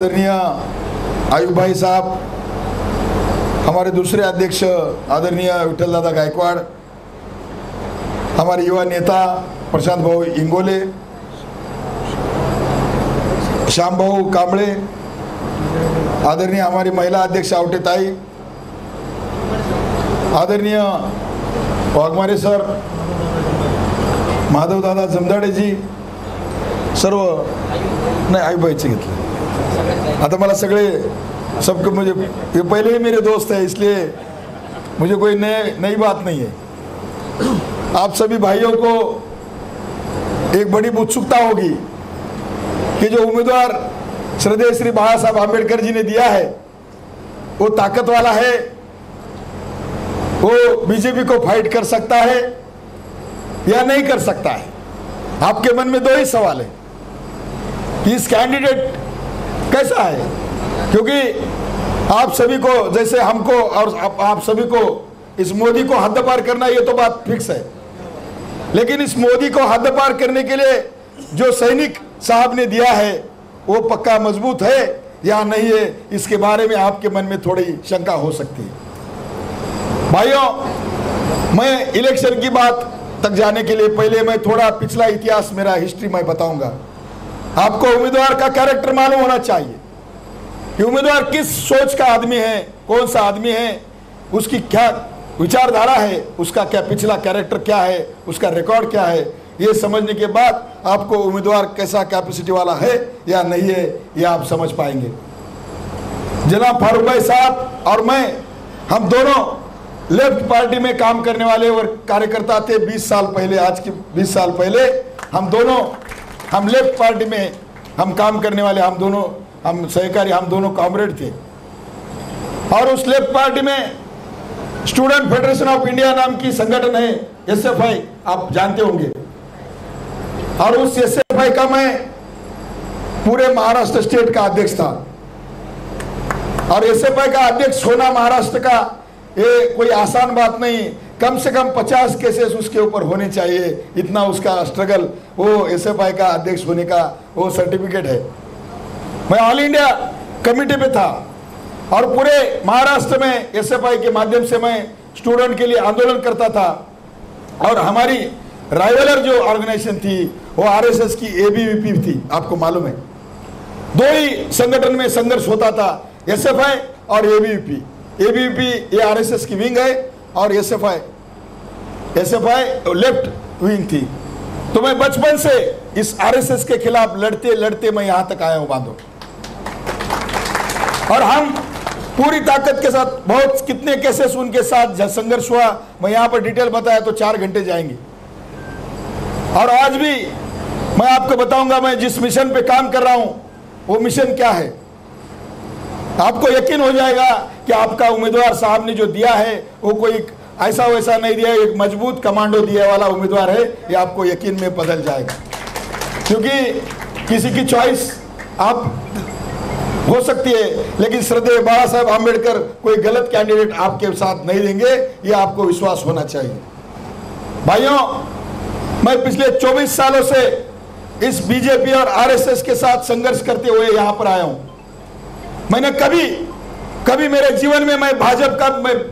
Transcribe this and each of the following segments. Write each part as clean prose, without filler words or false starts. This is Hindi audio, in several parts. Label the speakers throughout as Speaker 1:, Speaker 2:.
Speaker 1: आदरणीय आयुब भाई साहब, हमारे दूसरे अध्यक्ष आदरणीय विठल दादा गायकवाड़, हमारे युवा नेता प्रशांत भाऊ इंगोले, श्याम भाऊ कांबळे, आदरणीय हमारी महिला अध्यक्ष आवटेताई, आदरणीय वाघमारे सर, माधव दादा जमदाडे जी, सर्व नहीं आयुब भाईचे घेतले। आता मला सगळे सबको मुझे ये पहले ही मेरे दोस्त है, इसलिए मुझे कोई नई बात नहीं है। आप सभी भाइयों को एक बड़ी उत्सुकता होगी कि जो उम्मीदवार श्रद्धेय श्री बाबा साहब आम्बेडकर जी ने दिया है वो ताकत वाला है, वो बीजेपी को फाइट कर सकता है या नहीं कर सकता है। आपके मन में दो ही सवाल है कि इस कैंडिडेट कैसा है, क्योंकि आप सभी को जैसे हमको और आप सभी को इस मोदी को हद पार करना ये तो बात फिक्स है, लेकिन इस मोदी को हद पार करने के लिए जो सैनिक साहब ने दिया है वो पक्का मजबूत है या नहीं है, इसके बारे में आपके मन में थोड़ी शंका हो सकती है। भाइयों, मैं इलेक्शन की बात तक जाने के लिए पहले मैं थोड़ा पिछला इतिहास, मेरा हिस्ट्री मैं बताऊंगा। आपको उम्मीदवार का कैरेक्टर मालूम होना चाहिए कि उम्मीदवार किस सोच का आदमी है, कौन सा आदमी है, उसकी क्या विचारधारा है, उसका क्या पिछला कैरेक्टर क्या है, उसका रिकॉर्ड क्या है। ये समझने के बाद आपको उम्मीदवार कैसा कैपेसिटी वाला है या नहीं है ये आप समझ पाएंगे। जनाब फारूक भाई साहब और मैं, हम दोनों लेफ्ट पार्टी में काम करने वाले और कार्यकर्ता थे 20 साल पहले, आज की 20 साल पहले हम लेफ्ट पार्टी में हम काम करने वाले, हम सहकारी, हम दोनों कॉमरेड थे। और उस लेफ्ट पार्टी में स्टूडेंट फेडरेशन ऑफ इंडिया नाम की संगठन है, एसएफआई, आप जानते होंगे। और उस एसएफआई का मैं पूरे महाराष्ट्र स्टेट का अध्यक्ष था। और एसएफआई का अध्यक्ष होना महाराष्ट्र का ये कोई आसान बात नहीं, कम से कम 50 केसेस उसके ऊपर होने चाहिए, इतना उसका स्ट्रगल, वो एसएफआई का अध्यक्ष होने का वो सर्टिफिकेट है। मैं ऑल इंडिया कमेटी पे था और पूरे महाराष्ट्र में एसएफआई के माध्यम से मैं स्टूडेंट के लिए आंदोलन करता था। और हमारी राइवलर जो ऑर्गेनाइजेशन थी वो आरएसएस की एबीवीपी थी, आपको मालूम है। दो ही संगठन में संघर्ष होता था, एसएफआई और एबीवीपी। एबीवीपी ये आरएसएस की विंग है और एसएफआई लेफ्ट विंग थी। तो मैं बचपन से इस आरएसएस के खिलाफ लड़ते लड़ते मैं यहां तक आया हूं बांधो। और हम पूरी ताकत के साथ, बहुत कितने केसेस उनके साथ संघर्ष हुआ, मैं यहां पर डिटेल बताया तो 4 घंटे जाएंगे। और आज भी मैं आपको बताऊंगा मैं जिस मिशन पे काम कर रहा हूं वो मिशन क्या है। आपको यकीन हो जाएगा कि आपका उम्मीदवार साहब ने जो दिया है वो कोई ऐसा वैसा नहीं दिया, एक मजबूत कमांडो दिया वाला उम्मीदवार है, ये आपको यकीन में बदल जाएगा। क्योंकि किसी की चॉइस आप हो सकती है, लेकिन श्रद्धेय बाबा साहब आम्बेडकर कोई गलत कैंडिडेट आपके साथ नहीं देंगे, ये आपको विश्वास होना चाहिए। भाइयों, मैं पिछले 24 सालों से इस बीजेपी और आरएसएस के साथ संघर्ष करते हुए यहां पर आया हूं। मैंने कभी मेरे जीवन में मैं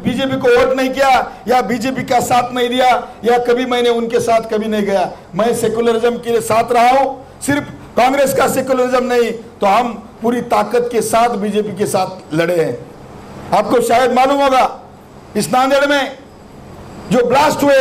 Speaker 1: बीजेपी को वोट नहीं किया या बीजेपी का साथ नहीं दिया, या कभी मैंने उनके साथ कभी नहीं गया। मैं सेकुलरिज्म के साथ रहा हूं, सिर्फ कांग्रेस का सेकुलरिज्म नहीं, तो हम पूरी ताकत के साथ बीजेपी के साथ लड़े हैं। आपको शायद मालूम होगा, इस नांदेड़ में जो ब्लास्ट हुए,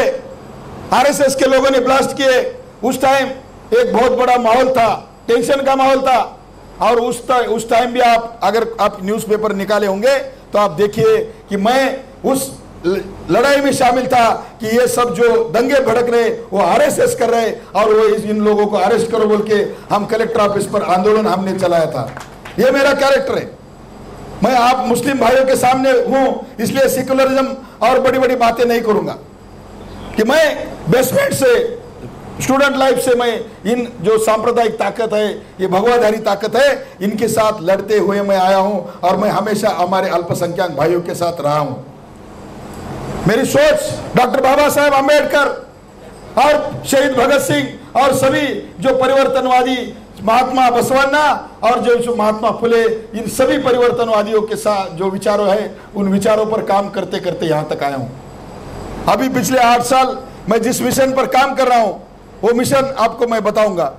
Speaker 1: आरएसएस के लोगों ने ब्लास्ट किए, उस टाइम एक बहुत बड़ा माहौल था, टेंशन का माहौल था। और उस टाइम भी अगर आप न्यूज़पेपर निकाले होंगे तो आप देखिए कि मैं उस लड़ाई में शामिल था कि ये सब जो दंगे भड़क रहे वो आरएसएस कर रहे, और वो इन लोगों को अरेस्ट करो बोल के हम कलेक्टर ऑफिस पर आंदोलन हमने चलाया था। ये मेरा कैरेक्टर है। मैं आप मुस्लिम भाइयों के सामने हूं, इसलिए सेकुलरिज्म और बड़ी बड़ी बातें नहीं करूंगा कि मैं बेसमेंट से, स्टूडेंट लाइफ से मैं इन जो सांप्रदायिक ताकत है, ये भगवाधारी ताकत है, इनके साथ लड़ते हुए मैं आया हूं। और मैं हमेशा हमारे अल्पसंख्यक भाइयों के साथ रहा हूं। मेरी सोच डॉक्टर बाबा साहेब आम्बेडकर और शहीद भगत सिंह और सभी जो परिवर्तनवादी महात्मा बसवन्ना और जो महात्मा फुले, इन सभी परिवर्तनवादियों के साथ जो विचारों है, उन विचारों पर काम करते करते यहां तक आया हूं। अभी पिछले 8 साल मैं जिस मिशन पर काम कर रहा हूं, वो मिशन आपको मैं बताऊंगा।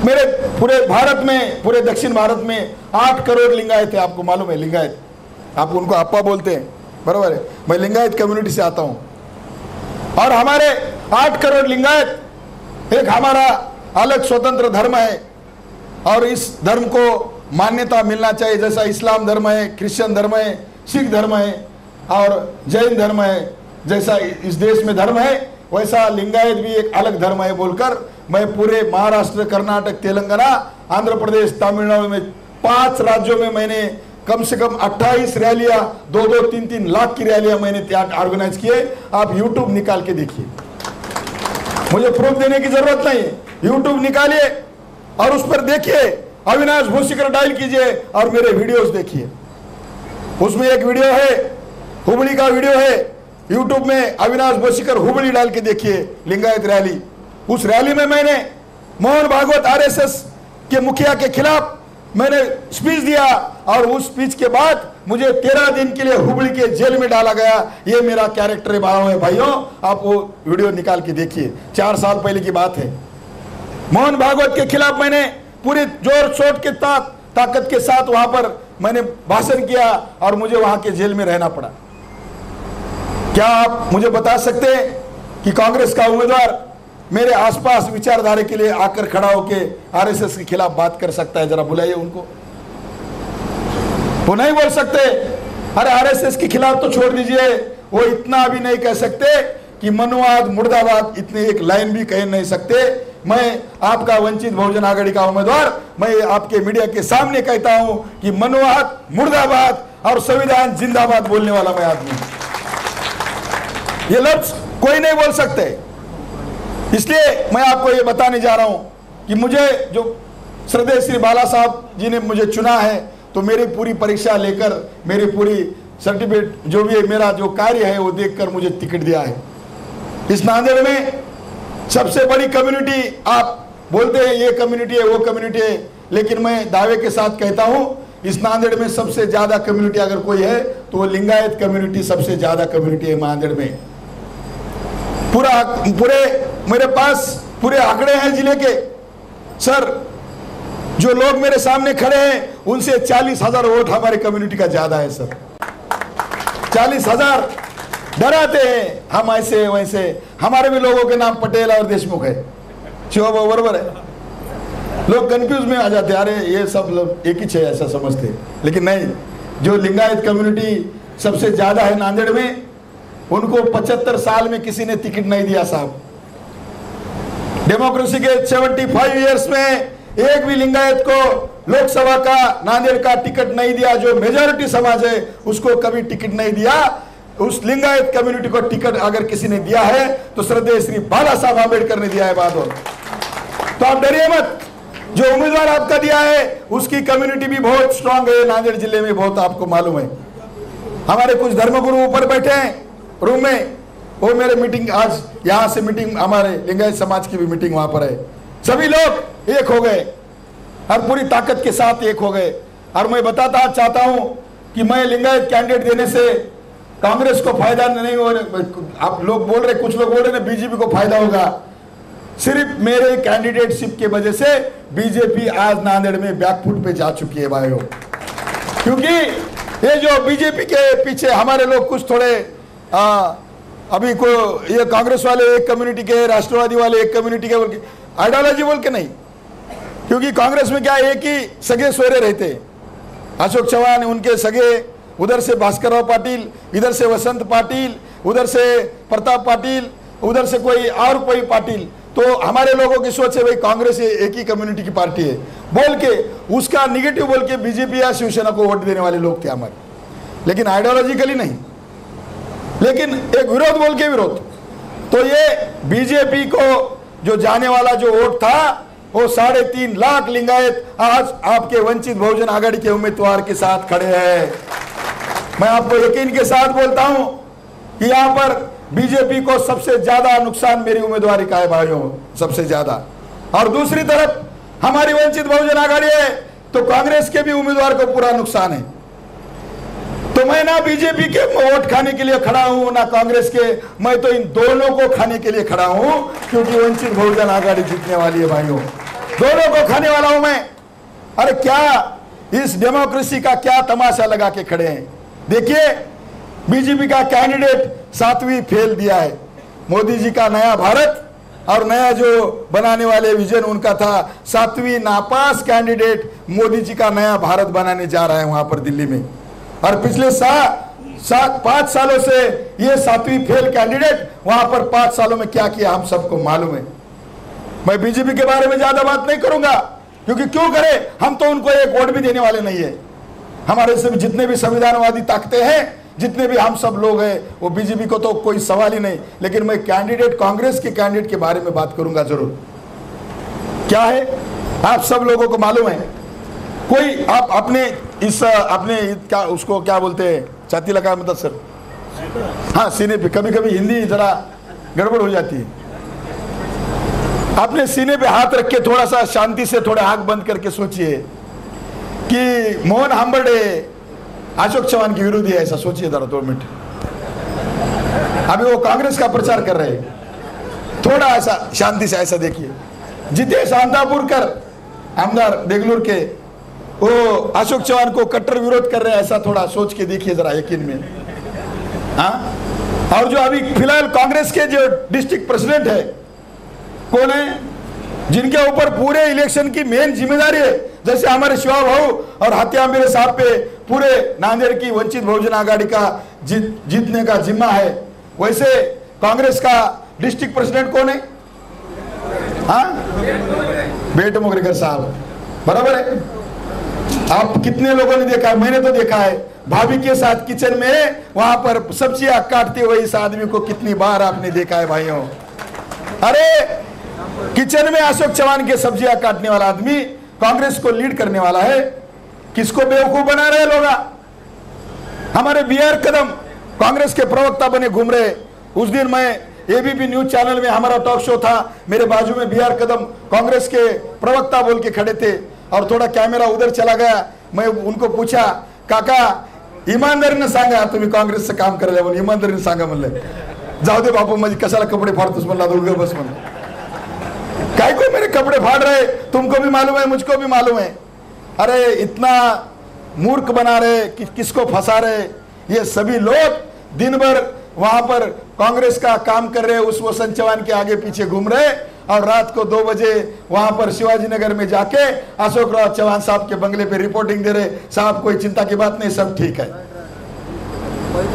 Speaker 1: मेरे पूरे भारत में, पूरे दक्षिण भारत में 8 करोड़ लिंगायत है। आपको मालूम है लिंगायत, आप उनको अप्पा बोलते हैं, बराबर है। मैं लिंगायत कम्युनिटी से आता हूं और हमारे 8 करोड़ लिंगायत, एक हमारा अलग स्वतंत्र धर्म है और इस धर्म को मान्यता मिलना चाहिए। जैसा इस्लाम धर्म है, क्रिश्चियन धर्म है, सिख धर्म है और जैन धर्म है, जैसा इस देश में धर्म है, वैसा लिंगायत भी एक अलग धर्म है बोलकर मैं पूरे महाराष्ट्र, कर्नाटक, तेलंगाना, आंध्र प्रदेश, तमिलनाडु में 5 राज्यों में मैंने कम से कम 28 रैलियां, 2-2, 3-3 लाख की रैलियां मैंने ऑर्गेनाइज किए। आप यूट्यूब निकाल के देखिए, मुझे प्रूफ देने की जरूरत नहीं है। यूट्यूब निकालिए और उस पर देखिए, अविनाश भूसीकर डायल कीजिए और मेरे वीडियोस देखिए। उसमें एक वीडियो है, हुबली का वीडियो है, यूट्यूब में अविनाश भूसीकर हुबली डाल के देखिए, लिंगायत रैली। उस रैली में मैंने मोहन भागवत आरएसएस के मुखिया के खिलाफ मैंने स्पीच दिया और उस स्पीच के बाद मुझे 13 दिन के लिए हुबली के जेल में डाला गया। ये मेरा कैरेक्टर है भाइयों, आप वो वीडियो निकाल के देखिए, 4 साल पहले की बात है। मोहन भागवत के खिलाफ मैंने पूरे जोर शोर के ताकत के साथ वहां पर मैंने भाषण किया और मुझे वहां के जेल में रहना पड़ा। क्या आप मुझे बता सकते हैं कि कांग्रेस का उम्मीदवार मेरे आसपास विचारधारा के लिए आकर खड़ा होके आरएसएस के खिलाफ बात कर सकता है? जरा बुलाइए उनको। वो नहीं बोल सकते। अरे आरएसएस के खिलाफ तो छोड़ दीजिए, वो इतना भी नहीं कह सकते कि मनुवाद मुर्दाबाद, इतने एक लाइन भी कह नहीं सकते। मैं आपका वंचित बहुजन आघाड़ी का उम्मीदवार, मैं आपके मीडिया के सामने कहता हूं कि मनुवाद मुर्दाबाद और संविधान जिंदाबाद बोलने वाला मैं आदमी, ये लफ्ज कोई नहीं बोल सकते। इसलिए मैं आपको ये बताने जा रहा हूं कि मुझे जो श्रद्धेय श्री बाला साहब जी ने मुझे चुना है, तो मेरी पूरी परीक्षा लेकर, मेरी पूरी सर्टिफिकेट जो भी है, मेरा जो कार्य है वो देखकर मुझे टिकट दिया है। इस नांदेड़ में सबसे बड़ी कम्युनिटी, आप बोलते हैं ये कम्युनिटी है वो कम्युनिटी है, लेकिन मैं दावे के साथ कहता हूं इस नांदेड़ में सबसे ज्यादा कम्युनिटी अगर कोई है तो वो लिंगायत कम्युनिटी सबसे ज्यादा कम्युनिटी है नांदेड़ में। पूरे मेरे पास पूरे आंकड़े हैं जिले के। सर, जो लोग मेरे सामने खड़े हैं उनसे 40,000 वोट हमारे कम्युनिटी का ज्यादा है सर। 40,000 डराते हैं हम ऐसे वैसे। हमारे भी लोगों के नाम पटेल और देशमुख है, बराबर है। लोग कंफ्यूज में आ जाते, अरे ये सब लोग एक ही है ऐसा समझते, लेकिन नहीं। जो लिंगायत कम्युनिटी सबसे ज्यादा है नांदेड़ में, उनको 75 साल में किसी ने टिकट नहीं दिया साहब। डेमोक्रेसी के 75 इयर्स में एक भी लिंगायत को लोकसभा का नांदेड़ का टिकट नहीं दिया। जो मेजॉरिटी समाज है उसको कभी टिकट नहीं दिया। उस लिंगायत कम्युनिटी को टिकट अगर किसी ने दिया है तो श्रद्धेय श्री बाला साहब आंबेडकर ने दिया है बहादुर। तो आप डरिए मत, जो उम्मीदवार आपका दिया है उसकी कम्युनिटी भी बहुत स्ट्रांग है नांदेड़ जिले में, बहुत आपको मालूम है। हमारे कुछ धर्मगुरु ऊपर बैठे हैं रूम में, वो मेरे मीटिंग आज यहाँ से मीटिंग, हमारे लिंगायत समाज की भी मीटिंग वहां पर है। सभी लोग एक हो गए और पूरी ताकत के साथ एक हो गए। और मैं बताता चाहता हूं कि मैं लिंगायत कैंडिडेट देने से कांग्रेस को फायदा नहीं हो। आप लोग बोल रहे, कुछ लोग बोल रहे ना बीजेपी को फायदा होगा। सिर्फ मेरे कैंडिडेटशिप की वजह से बीजेपी आज नांदेड़ में बैकफुट पे जा चुकी है भाइयों। क्योंकि ये जो बीजेपी के पीछे हमारे लोग कुछ थोड़े अभी को ये कांग्रेस वाले एक कम्युनिटी के, राष्ट्रवादी वाले एक कम्युनिटी के बोल के, आइडियोलॉजी बोल के नहीं। क्योंकि कांग्रेस में क्या एक ही सगे सोरे रहते, अशोक चौहान उनके सगे, उधर से भास्करराव पाटिल, इधर से वसंत पाटिल, उधर से प्रताप पाटिल, उधर से कोई और कोई पाटिल। तो हमारे लोगों की सोच है भाई कांग्रेस एक ही कम्युनिटी की पार्टी है बोल के, उसका निगेटिव बोल के बीजेपी या शिवसेना को वोट देने वाले लोग थे हमारे, लेकिन आइडियोलॉजिकली नहीं, लेकिन एक विरोध बोल के विरोध। तो ये बीजेपी को जो जाने वाला जो वोट था वो 3.5 लाख लिंगायत आज आपके वंचित बहुजन आघाड़ी के उम्मीदवार के साथ खड़े हैं। मैं आपको यकीन के साथ बोलता हूं कि यहां पर बीजेपी को सबसे ज्यादा नुकसान मेरी उम्मीदवारी का है भाइयों, सबसे ज्यादा। और दूसरी तरफ हमारी वंचित बहुजन आघाड़ी है तो कांग्रेस के भी उम्मीदवार को पूरा नुकसान है। तो मैं ना बीजेपी के वोट खाने के लिए खड़ा हूं ना कांग्रेस के, मैं तो इन दोनों को खाने के लिए खड़ा हूं, क्योंकि वंचित बहुजन आघाड़ी जीतने वाली है भाइयों, दोनों को खाने वाला हूं मैं। अरे क्या इस डेमोक्रेसी का क्या तमाशा लगा के खड़े हैं। देखिए बीजेपी का कैंडिडेट 7वीं फेल दिया है। मोदी जी का नया भारत और नया जो बनाने वाले विजन उनका था, 7वीं नापास कैंडिडेट मोदी जी का नया भारत बनाने जा रहा है वहां पर दिल्ली में। और पिछले 5 सालों से ये 7वीं फेल कैंडिडेट वहां पर 5 सालों में क्या किया हम सबको मालूम है। मैं बीजेपी के बारे में ज्यादा बात नहीं करूंगा, क्योंकि क्यों करे, हम तो उनको एक वोट भी देने वाले नहीं है। हमारे से जितने भी संविधानवादी ताकतें हैं, जितने भी हम सब लोग हैं, वो बीजेपी को तो कोई सवाल ही नहीं। लेकिन मैं कैंडिडेट, कांग्रेस के कैंडिडेट के बारे में बात करूंगा जरूर। क्या है आप सब लोगों को मालूम है, कोई आप अपने क्या उसको क्या बोलते हैं, छाती लगा मतलब सर, हाँ सीने पे, कभी कभी हिंदी जरा गड़बड़ हो जाती है। अपने सीने पे हाथ रख के थोड़ा सा शांति से थोड़ा आंख बंद करके सोचिए कि मोहन हम्बर्डे अशोक चव्हाण के विरोधी है, ऐसा सोचिए जरा 2 मिनट। अभी वो कांग्रेस का प्रचार कर रहे हैं, थोड़ा ऐसा शांति से ऐसा देखिए। जितेश अंतापुरकर आमदार देगलूर के, वो अशोक चव्हाण को कट्टर विरोध कर रहे हैं, ऐसा थोड़ा सोच के देखिए जरा यकीन में। हाँ, और जो अभी फिलहाल कांग्रेस के जो डिस्ट्रिक्ट प्रेसिडेंट है कौन है, जिनके ऊपर पूरे इलेक्शन की मेन जिम्मेदारी है, जैसे हमारे शिवा भाऊ और हत्याम्बेरे साहब पे पूरे नांदेड़ की वंचित बहुजन आघाड़ी का जीतने का जिम्मा है, वैसे कांग्रेस का डिस्ट्रिक्ट प्रेसिडेंट कौन है? हाँ, बेट मुगरेकर साहब, बराबर है। आप कितने लोगों ने देखा है, मैंने तो देखा है, भाभी के साथ किचन में वहां पर सब्जियां काटते हुए इस आदमी को कितनी बार आपने देखा है भाइयों। अरे किचन में अशोक चव्हाण के सब्जियां काटने वाला आदमी कांग्रेस को लीड करने वाला है, किसको बेवकूफ बना रहे लोग। हमारे BR कदम कांग्रेस के प्रवक्ता बने घूम रहे। उस दिन मैं ABP न्यूज चैनल में हमारा टॉक शो था, मेरे बाजू में BR कदम कांग्रेस के प्रवक्ता बोल के खड़े थे, और थोड़ा कैमरा उधर चला गया। मैं उनको पूछा, काका इमानदारीने सांगा तुम्ही काँग्रेस से काम करायला, बोल इमानदारीने सांगा म्हणलं। जाऊ दे बापू, माझी कशाला कपडे फाड़तोस म्हणला, उगा बस म्हणलं। काय को मेरे कपड़े फाड़ रहे, तुमको भी मालूम है मुझको भी मालूम है। अरे इतना मूर्ख बना रहे, किसको फंसा रहे। ये सभी लोग दिन भर वहां पर कांग्रेस का काम कर रहे, उस वसंत चव्हाण के आगे पीछे घूम रहे, और रात को 2 बजे वहां पर शिवाजी नगर में जाके अशोक राव चव्हाण साहब के बंगले पे रिपोर्टिंग दे रहे। साहब कोई चिंता की बात नहीं, सब ठीक है।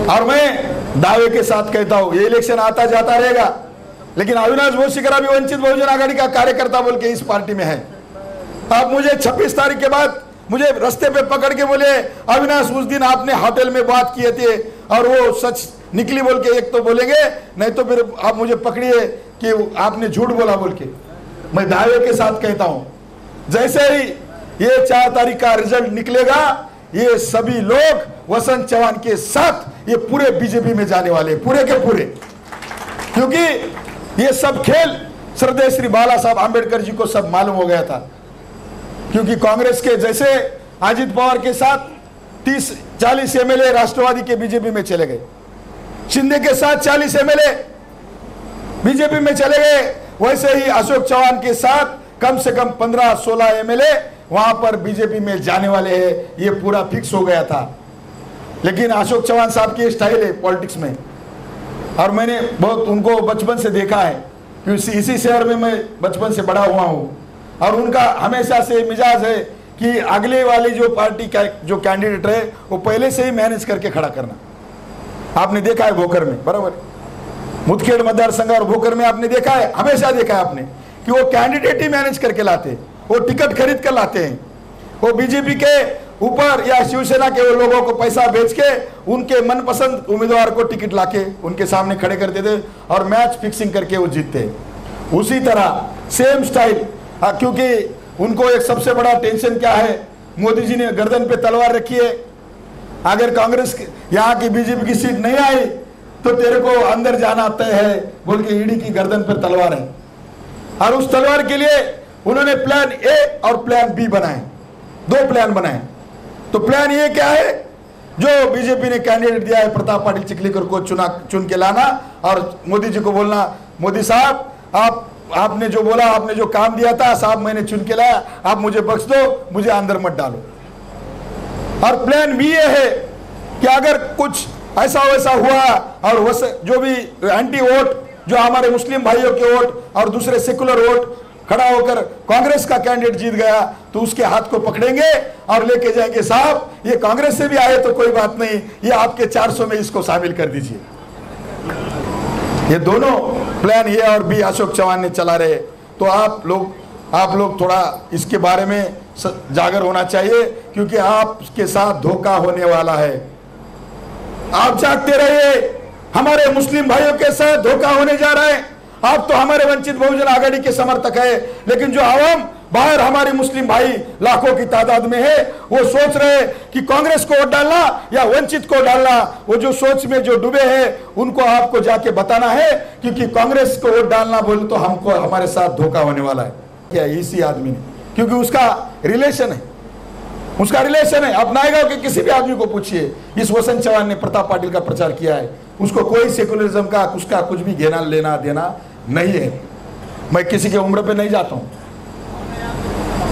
Speaker 1: और मैं दावे के साथ कहता हूं, ये इलेक्शन आता जाता रहेगा, लेकिन अविनाश भोसीकर अभी वंचित बहुजन आघाड़ी का कार्यकर्ता बोल के इस पार्टी में है। आप मुझे 26 तारीख के बाद मुझे रास्ते पे पकड़ के बोले, अविनाश उस दिन आपने होटल में बात किए थे और वो सच निकली बोल के, एक तो बोलेंगे, नहीं तो फिर आप मुझे पकड़िए कि आपने झूठ बोला बोल के। मैं दावे के साथ कहता हूं, जैसे ही ये 4 तारीख का रिजल्ट निकलेगा, ये सभी लोग वसंत चव्हाण के साथ ये पूरे बीजेपी में जाने वाले, पूरे के पूरे। क्योंकि ये सब खेल श्रद्धेय श्री बाला साहब आंबेडकर जी को सब मालूम हो गया था। क्योंकि कांग्रेस के जैसे अजित पवार के साथ 30-40 MLA राष्ट्रवादी के बीजेपी में चले गए, शिंदे के साथ 40 MLA बीजेपी में चले गए, वैसे ही अशोक चव्हाण के साथ कम से कम 15-16 MLA वहां पर बीजेपी में जाने वाले हैं, ये पूरा फिक्स हो गया था। लेकिन अशोक चव्हाण साहब की स्टाइल है पॉलिटिक्स में, और मैंने बहुत उनको बचपन से देखा है, क्योंकि इसी शहर में मैं बचपन से बड़ा हुआ हूं, और उनका हमेशा से मिजाज है कि अगले वाली जो पार्टी का जो कैंडिडेट है वो पहले से ही मैनेज करके खड़ा करना। आपने देखा है भोकर में, बराबर, मुदखेड़ मतदार संघ और भोकर में आपने देखा है, हमेशा देखा है आपने कि वो कैंडिडेट ही मैनेज करके लाते, वो टिकट खरीद कर लाते हैं, वो बीजेपी के ऊपर या शिवसेना के लोगों को पैसा बेच के उनके मनपसंद उम्मीदवार को टिकट लाके उनके सामने खड़े करते थे और मैच फिक्सिंग करके वो जीतते। उसी तरह सेम स्टाइल, क्योंकि उनको एक सबसे बड़ा टेंशन क्या है, मोदी जी ने गर्दन पे तलवार रखी है, अगर कांग्रेस यहाँ की बीजेपी की सीट नहीं आई तो तेरे को अंदर जाना तय है बोल के ईडी की गर्दन पर तलवार है। और उस तलवार के लिए उन्होंने प्लान ए और प्लान बी बनाए, दो प्लान बनाए। तो प्लान ए क्या है, जो बीजेपी ने कैंडिडेट दिया है प्रताप पाटिल चिखलीकर को चुन के लाना और मोदी जी को बोलना, मोदी साहब आपने जो बोला, आपने जो काम दिया था साहब मैंने चुन के लाया, आप मुझे बख्श दो, मुझे अंदर मत डालो। और प्लान बी ये है कि अगर कुछ ऐसा वैसा हुआ और जो भी एंटी वोट, जो हमारे मुस्लिम भाइयों के वोट और दूसरे सेकुलर वोट खड़ा होकर कांग्रेस का कैंडिडेट जीत गया, तो उसके हाथ को पकड़ेंगे और लेके जाएंगे, साहब ये कांग्रेस से भी आए तो कोई बात नहीं, ये आपके 400 में इसको शामिल कर दीजिए। ये दोनों प्लान ए और बी अशोक चौहान ने चला रहे। तो आप लोग थोड़ा इसके बारे में जागर होना चाहिए, क्योंकि आपके साथ धोखा होने वाला है। आप जागते रहिए, हमारे मुस्लिम भाइयों के साथ धोखा होने जा रहा है। आप तो हमारे वंचित बहुजन आघाड़ी के समर्थक है, लेकिन जो आवाम बाहर हमारे मुस्लिम भाई लाखों की तादाद में है, वो सोच रहे कि कांग्रेस को वोट डालना या वंचित को डालना। वो जो सोच में जो डूबे हैं उनको आपको जाके बताना है, क्योंकि कांग्रेस को वोट डालना बोले तो हमको हमारे साथ धोखा होने वाला है। क्या इसी आदमी ने, क्योंकि उसका रिलेशन है। आप नायगांव के किसी भी आदमी को पूछिए, इस वसंत चौहान ने प्रताप पाटिल का प्रचार किया है, उसको कोई सेकुलरिज्म का उसका कुछ भी घेना लेना देना नहीं है। मैं किसी के उम्र पे नहीं जाता हूं,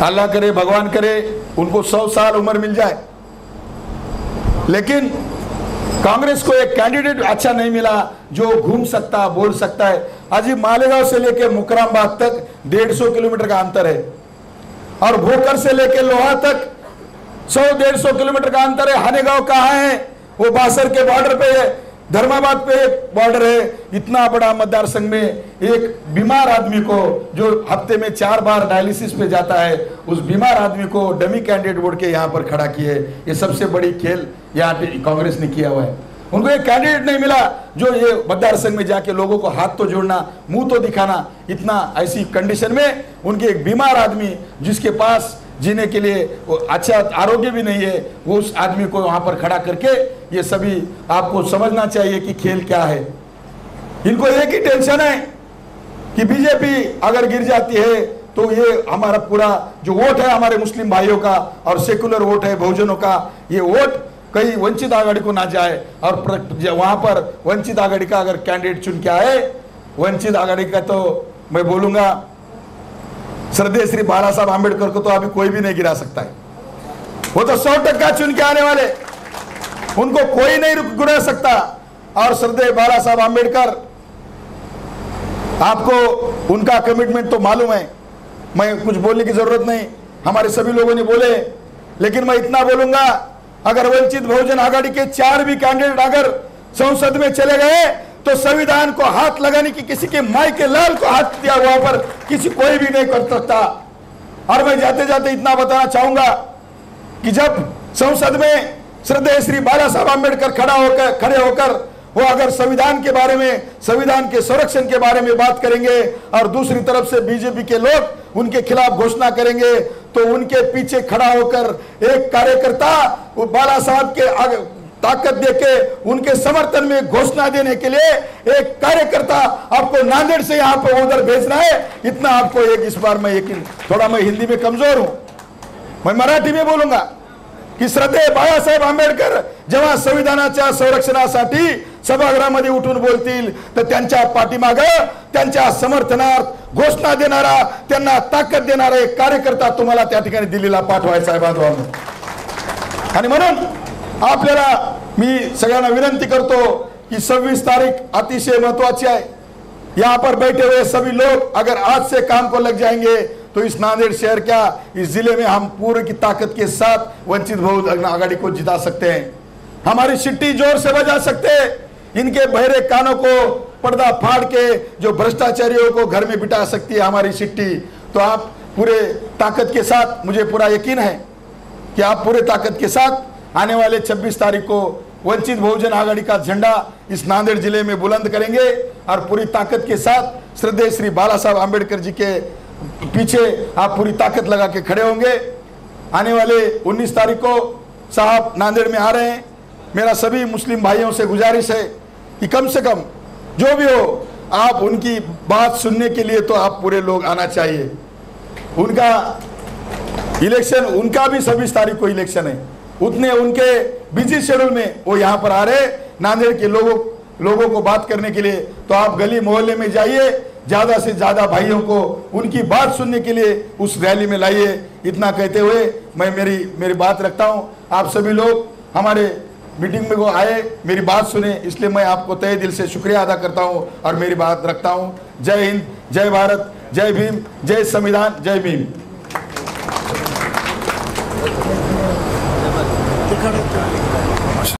Speaker 1: अल्लाह करे भगवान करे उनको 100 साल उम्र मिल जाए, लेकिन कांग्रेस को एक कैंडिडेट अच्छा नहीं मिला जो घूम सकता, बोल सकता है। आज मालेगांव से लेकर मुकरामबाद तक 150 किलोमीटर का अंतर है, और भोकर से लेकर लोहा तक 100-150 किलोमीटर का अंतर है। हानेगांव कहाँ है, वो बासर के बॉर्डर पे है, धर्माबाद पे एक बॉर्डर है। इतना बड़ा मतदार संघ में एक बीमार आदमी को, जो हफ्ते में 4 बार डायलिसिस पे जाता है, उस बीमार आदमी को डमी कैंडिडेट बोल के यहाँ पर खड़ा किए। ये सबसे बड़ी खेल यहाँ पे कांग्रेस ने किया हुआ है। उनको एक कैंडिडेट नहीं मिला जो ये मतदार संघ में जाके लोगों को हाथ तो जोड़ना, मुंह तो दिखाना, इतना ऐसी कंडीशन में उनके एक बीमार आदमी जिसके पास जीने के लिए वो अच्छा आरोग्य भी नहीं है, वो उस आदमी को वहां पर खड़ा करके, ये सभी आपको समझना चाहिए कि खेल क्या है। इनको एक ही टेंशन है कि बीजेपी अगर गिर जाती है तो ये हमारा पूरा जो वोट है हमारे मुस्लिम भाइयों का और सेकुलर वोट है बहुजनों का, ये वोट कहीं वंचित आघाड़ी को ना जाए। और वहां पर वंचित आघाड़ी का अगर कैंडिडेट चुन के आए, वंचित आघाड़ी का तो मैं बोलूंगा श्रद्धेय श्री बाला साहब आंबेडकर को तो अभी कोई भी नहीं गिरा सकता है। वो तो 100% चुन के आने वाले, उनको कोई नहीं गिरा सकता। और श्रद्धेय बाला साहब आंबेडकर, आपको उनका कमिटमेंट तो मालूम है, मैं कुछ बोलने की जरूरत नहीं, हमारे सभी लोगों ने बोले। लेकिन मैं इतना बोलूंगा, अगर वंचित बहुजन आघाड़ी के 4 भी कैंडिडेट अगर संसद में चले गए तो संविधान को हाथ लगाने की, किसी के माई के लाल को हाथ दिया हुआ पर किसी कोई भी नहीं कर सकता। और मैं जाते जाते इतना बताना चाहूंगा कि जब संसद में श्रद्धेय श्री बाला साहब आंबेडकर खड़े होकर वो अगर संविधान के बारे में, संविधान के संरक्षण के बारे में बात करेंगे और दूसरी तरफ से बीजेपी के लोग उनके खिलाफ घोषणा करेंगे, तो उनके पीछे खड़ा होकर एक कार्यकर्ता वो बाला साहब के आगे ताकत देके उनके समर्थन में घोषणा देने के लिए एक कार्यकर्ता आपको नांदेड़ से यहाँ पर उधर भेजना है। इतना आपको एक इस बार मैं यकीन, थोड़ा मैं हिंदी में कमजोर हूं, मैं मराठी में बोलूंगा की श्रद्धेय बाळासाहेब आंबेडकर जेव्हा संविधानाच्या संरक्षणासाठी सभागृहामध्ये उठून बोलतील तर त्यांच्या पाठीमागे त्यांच्या समर्थनार्थ घोषणा देणारा, त्यांना ताकद देणारा एक कार्यकर्ता तुम्हाला त्या ठिकाणी दिल्लीला पाठवायचा आहे बांधवांनो। आणि म्हणून आपल्याला मी सगळ्यांना विनंती करतो कि 26 तारीख अतिशय महत्वाची है। यहाँ पर बैठे हुए सभी लोग अगर आज से काम को लग जाएंगे तो इस नांदेड़ शहर क्या, इस जिले में हम पूरे की ताकत के साथ वंचित बहुजन आघाड़ी को जिता सकते हैं। हमारी सिट्टी जोर से बजा सकते हैं, इनके बहरे कानों को पर्दा फाड़ के जो भ्रष्टाचारियों को घर में बिठा सकती है हमारी सिट्टी। तो आप पूरे ताकत के साथ, मुझे पूरा यकीन है कि आप पूरे ताकत के साथ आने वाले 26 तारीख को वंचित बहुजन आघाड़ी का झंडा इस नांदेड़ जिले में बुलंद करेंगे और पूरी ताकत के साथ श्रद्धेय श्री बाला साहब आंबेडकर जी के पीछे आप पूरी ताकत लगा के खड़े होंगे। आने वाले 19 तारीख को साहब नांदेड़ में आ रहे हैं। मेरा सभी मुस्लिम भाइयों से गुजारिश है कि कम से कम जो भी हो, आप उनकी बात सुनने के लिए तो आप पूरे लोग आना चाहिए। उनका इलेक्शन, उनका भी 26 तारीख को इलेक्शन है, उतने उनके बिजी शेड्यूल में वो यहाँ पर आ रहे नांदेड़ के लोगों को बात करने के लिए। तो आप गली मोहल्ले में जाइए, ज्यादा से ज्यादा भाइयों को उनकी बात सुनने के लिए उस रैली में लाइए। इतना कहते हुए मैं मेरी बात रखता हूं। आप सभी लोग हमारे मीटिंग में वो आए, मेरी बात सुने, इसलिए मैं आपको तहे दिल से शुक्रिया अदा करता हूं और मेरी बात रखता हूं। जय हिंद, जय भारत, जय भीम, जय संविधान, जय भीम।